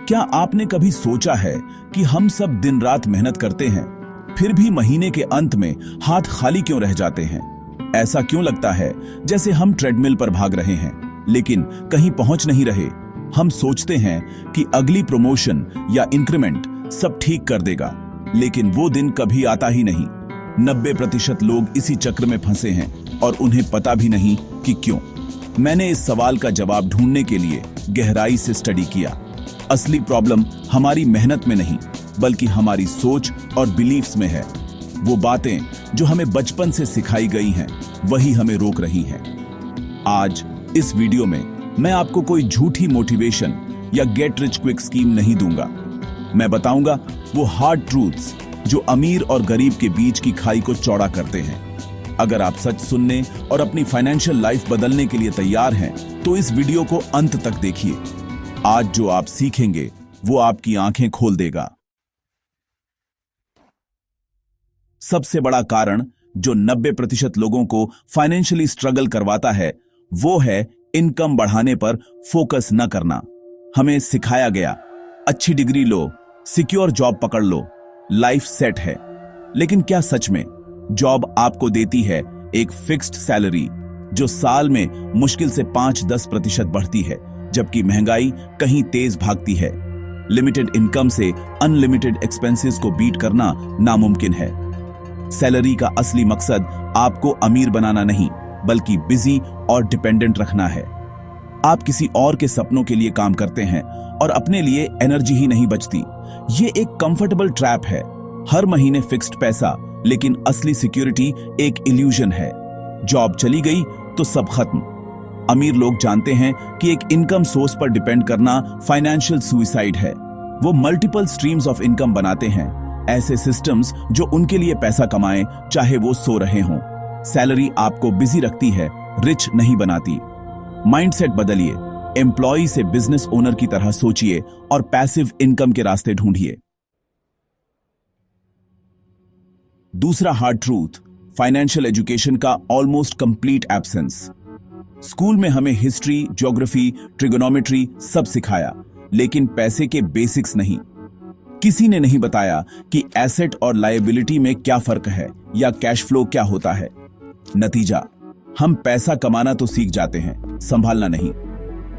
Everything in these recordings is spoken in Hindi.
क्या आपने कभी सोचा है कि हम सब दिन रात मेहनत करते हैं, फिर भी महीने के अंत में हाथ खाली क्यों रह जाते हैं? ऐसा क्यों लगता है जैसे हम ट्रेडमिल पर भाग रहे हैं लेकिन कहीं पहुंच नहीं रहे? हम सोचते हैं कि अगली प्रमोशन या इंक्रीमेंट सब ठीक कर देगा, लेकिन वो दिन कभी आता ही नहीं। 90% लोग इसी चक्र में फंसे हैं और उन्हें पता भी नहीं कि क्यों। मैंने इस सवाल का जवाब ढूंढने के लिए गहराई से स्टडी किया। असली प्रॉब्लम हमारी मेहनत में नहीं, बल्कि हमारी सोच और बिलीफ्स में है। वो बातें जो हमें बचपन से सिखाई गई हैं, वही हमें रोक रही हैं। आज इस वीडियो में मैं आपको कोई झूठी मोटिवेशन या गेट रिच क्विक स्कीम नहीं दूंगा। मैं बताऊंगा वो हार्ड ट्रूथ्स जो अमीर और गरीब के बीच की खाई को चौड़ा करते हैं। अगर आप सच सुनने और अपनी फाइनेंशियल लाइफ बदलने के लिए तैयार हैं, तो इस वीडियो को अंत तक देखिए। आज जो आप सीखेंगे वो आपकी आंखें खोल देगा। सबसे बड़ा कारण जो 90% लोगों को फाइनेंशियली स्ट्रगल करवाता है, वो है इनकम बढ़ाने पर फोकस न करना। हमें सिखाया गया, अच्छी डिग्री लो, सिक्योर जॉब पकड़ लो, लाइफ सेट है। लेकिन क्या सच में जॉब आपको देती है एक फिक्स्ड सैलरी जो साल में मुश्किल से 5-10% बढ़ती है, जबकि महंगाई कहीं तेज भागती है? लिमिटेड इनकम से अनलिमिटेड एक्सपेंसेस को बीट करना नामुमकिन है। सैलरी का असली मकसद आपको अमीर बनाना नहीं, बल्कि बिजी और डिपेंडेंट रखना है। आप किसी और के सपनों के लिए काम करते हैं और अपने लिए एनर्जी ही नहीं बचती। ये एक कंफर्टेबल ट्रैप है। हर महीने फिक्स्ड पैसा, लेकिन असली सिक्योरिटी एक इल्यूजन है। जॉब चली गई तो सब खत्म। अमीर लोग जानते हैं कि एक इनकम सोर्स पर डिपेंड करना फाइनेंशियल सुइसाइड है। वो मल्टीपल स्ट्रीम्स ऑफ इनकम बनाते हैं, ऐसे सिस्टम्स जो उनके लिए पैसा कमाएं चाहे वो सो रहे हों। सैलरी आपको बिजी रखती है, रिच नहीं बनाती। माइंडसेट बदलिए, एम्प्लॉय से बिजनेस ओनर की तरह सोचिए और पैसिव इनकम के रास्ते ढूंढिए। दूसरा हार्ड ट्रूथ, फाइनेंशियल एजुकेशन का ऑलमोस्ट कंप्लीट एब्सेंस। स्कूल में हमें हिस्ट्री, ज्योग्राफी, ट्रिगोनोमेट्री सब सिखाया, लेकिन पैसे के बेसिक्स नहीं। किसी ने नहीं बताया कि एसेट और लायबिलिटी में क्या फर्क है या कैश फ्लो क्या होता है। नतीजा, हम पैसा कमाना तो सीख जाते हैं, संभालना नहीं।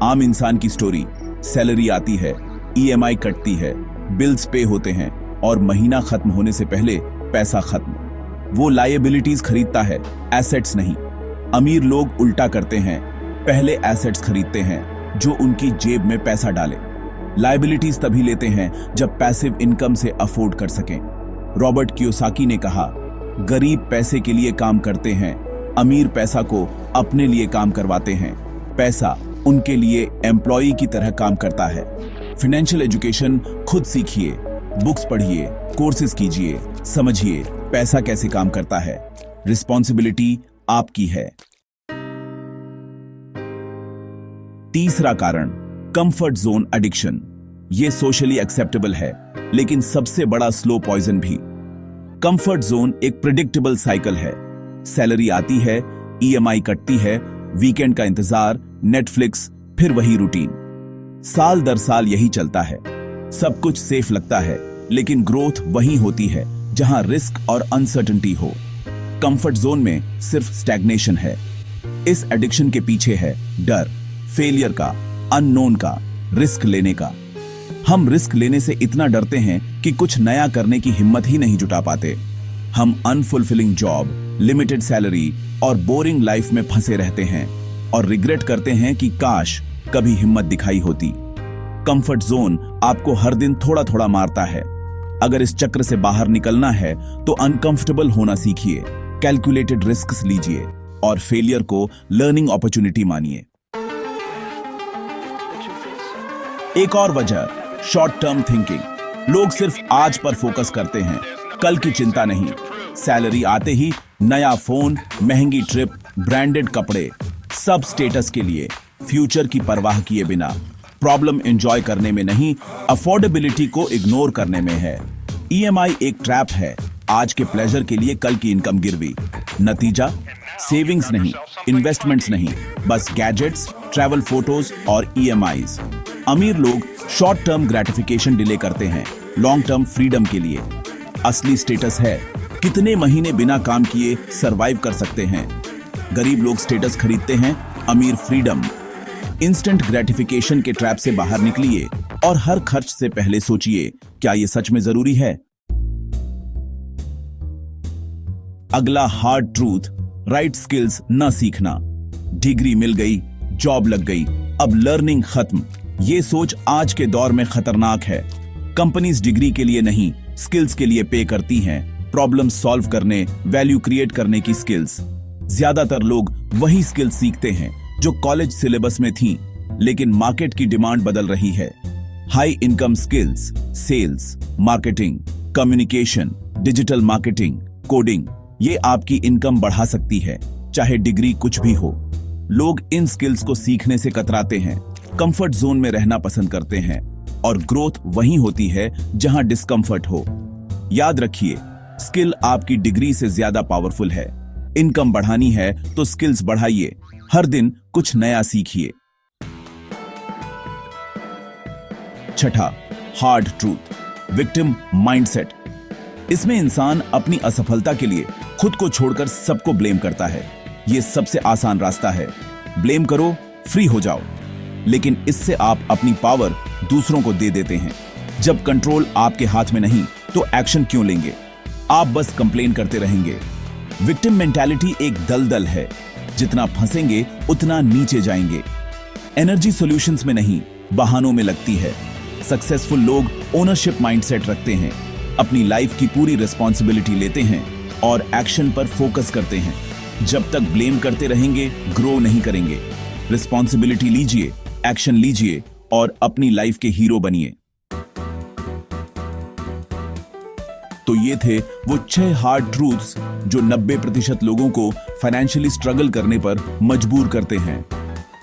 आम इंसान की स्टोरी, सैलरी आती है, ईएमआई कटती है, बिल्स पे होते हैं और महीना खत्म होने से पहले पैसा खत्म। वो लायबिलिटीज खरीदता है, एसेट्स नहीं। अमीर लोग उल्टा करते हैं, पहले एसेट्स खरीदते हैं जो उनकी जेब में पैसा डाले। लायबिलिटीज तभी लेते हैं जब पैसिव इनकम से अफोर्ड कर सकें। रॉबर्ट कियोसाकी ने कहा, गरीब पैसे के लिए काम करते हैं, अमीर पैसा को अपने लिए काम करवाते हैं। पैसा उनके लिए एम्प्लॉय की तरह काम करता है। फाइनेंशियल एजुकेशन खुद सीखिए, बुक्स पढ़िए, कोर्सेज कीजिए, समझिए पैसा कैसे काम करता है। रिस्पॉन्सिबिलिटी आपकी है। तीसरा कारण, कंफर्ट जोन एडिक्शन। यह सोशली एक्सेप्टेबल है, लेकिन सबसे बड़ा स्लो पॉइजन भी। कंफर्ट जोन एक प्रिडिक्टेबल साइकिल है। सैलरी आती है, ईएमआई कटती है, वीकेंड का इंतजार, नेटफ्लिक्स, फिर वही रूटीन। साल दर साल यही चलता है। सब कुछ सेफ लगता है, लेकिन ग्रोथ वहीं होती है जहां रिस्क और अनसर्टेनिटी हो। कंफर्ट जोन में सिर्फ स्टैग्नेशन है। इस एडिक्शन के पीछे है डर, फेलियर का, अननोन का, रिस्क लेने का। हम रिस्क लेने से इतना डरते हैं कि कुछ नया करने की हिम्मत ही नहीं जुटा पाते। हम अनफुलफिलिंग जॉब, लिमिटेड सैलरी और बोरिंग लाइफ में फंसे रहते हैं और रिग्रेट करते हैं कि काश कभी हिम्मत दिखाई होती। कंफर्ट जोन आपको हर दिन थोड़ा थोड़ा मारता है। अगर इस चक्र से बाहर निकलना है तो अनकंफर्टेबल होना सीखिए, कैलकुलेटेड रिस्क्स लीजिए और फेलियर को लर्निंग अपॉर्चुनिटी मानिए। एक और वजह, शॉर्ट टर्म थिंकिंग। लोग सिर्फ आज पर फोकस करते हैं, कल की चिंता नहीं। सैलरी आते ही नया फोन, महंगी ट्रिप, ब्रांडेड कपड़े, सब स्टेटस के लिए, फ्यूचर की परवाह किए बिना। प्रॉब्लम एंजॉय करने में नहीं, अफोर्डेबिलिटी को इग्नोर करने में है। ईएमआई एक ट्रैप है, आज के प्लेजर के लिए कल की इनकम गिरवी। नतीजा, सेविंग्स नहीं, इन्वेस्टमेंट्स नहीं, बस गैजेट्स, ट्रैवल फोटोज और ईएमआईज। अमीर लोग शॉर्ट टर्म ग्रेटिफिकेशन डिले करते हैं लॉन्ग टर्म फ्रीडम के लिए। असली स्टेटस है कितने महीने बिना काम किए सरवाइव कर सकते हैं। गरीब लोग स्टेटस खरीदते हैं, अमीर फ्रीडम। इंस्टेंट ग्रेटिफिकेशन के ट्रैप से बाहर निकलिए और हर खर्च से पहले सोचिए, क्या यह सच में जरूरी है? अगला हार्ड ट्रूथ, राइट स्किल्स न सीखना। डिग्री मिल गई, जॉब लग गई, अब लर्निंग खत्म। ये सोच आज के दौर में खतरनाक है। कंपनीज डिग्री के लिए नहीं, स्किल्स के लिए पे करती हैं। प्रॉब्लम सॉल्व करने, वैल्यू क्रिएट करने की स्किल्स। ज्यादातर लोग वही स्किल्स सीखते हैं जो कॉलेज सिलेबस में थी, लेकिन मार्केट की डिमांड बदल रही है। High income skills, sales, marketing, communication, digital marketing, coding, ये आपकी इनकम बढ़ा सकती है, चाहे डिग्री कुछ भी हो। लोग इन स्किल्स को सीखने से कतराते हैं, कंफर्ट जोन में रहना पसंद करते हैं, और ग्रोथ वहीं होती है जहां डिस्कंफर्ट हो। याद रखिए, स्किल आपकी डिग्री से ज्यादा पावरफुल है। इनकम बढ़ानी है तो स्किल्स बढ़ाइए, हर दिन कुछ नया सीखिए। छठा, हार्ड ट्रूथ, विक्टिम माइंडसेट। इसमें इंसान अपनी असफलता के लिए खुद को छोड़कर सबको ब्लेम करता है। यह सबसे आसान रास्ता है। ब्लेम करो, फ्री हो जाओ। लेकिन इससे आप अपनी पावर दूसरों को दे देते हैं। जब कंट्रोल आपके हाथ में नहीं, तो एक्शन क्यों लेंगे? आप बस कंप्लेन करते रहेंगे। विक्टिम मेंटालिटी एक दलदल है, जितना फंसेंगे उतना नीचे जाएंगे। एनर्जी सॉल्यूशंस में नहीं, बहानों में लगती है। सक्सेसफुल लोग ओनरशिप माइंडसेट रखते हैं, अपनी लाइफ की पूरी रिस्पॉन्सिबिलिटी लेते हैं और एक्शन पर फोकस करते हैं। जब तक ब्लेम करते रहेंगे, ग्रो नहीं करेंगे। रिस्पॉन्सिबिलिटी लीजिए, एक्शन लीजिए और अपनी लाइफ के हीरो बनिए। तो ये थे वो 6 हार्ड ट्रूथ्स जो 90% लोगों को फाइनेंशियली स्ट्रगल करने पर मजबूर करते हैं।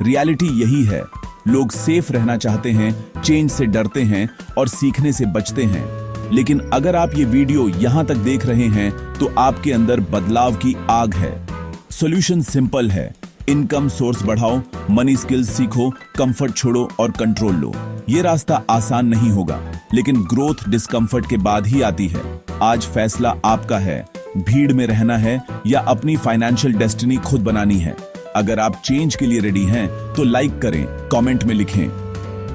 रियलिटी यही है, लोग सेफ रहना चाहते हैं, चेंज से डरते हैं और सीखने से बचते हैं। लेकिन अगर आप ये वीडियो यहां तक देख रहे हैं तो आपके अंदर बदलाव की आग है। सॉल्यूशन सिंपल है, इनकम सोर्स बढ़ाओ, मनी स्किल्स सीखो, कंफर्ट छोड़ो और कंट्रोल लो। ये रास्ता आसान नहीं होगा, लेकिन ग्रोथ डिस्कंफर्ट के बाद ही आती है। आज फैसला आपका है, भीड़ में रहना है या अपनी फाइनेंशियल डेस्टिनी खुद बनानी है। अगर आप चेंज के लिए रेडी हैं तो लाइक करें, कमेंट में लिखें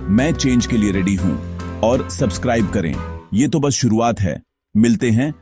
मैं चेंज के लिए रेडी हूं और सब्सक्राइब करें। ये तो बस शुरुआत है। मिलते हैं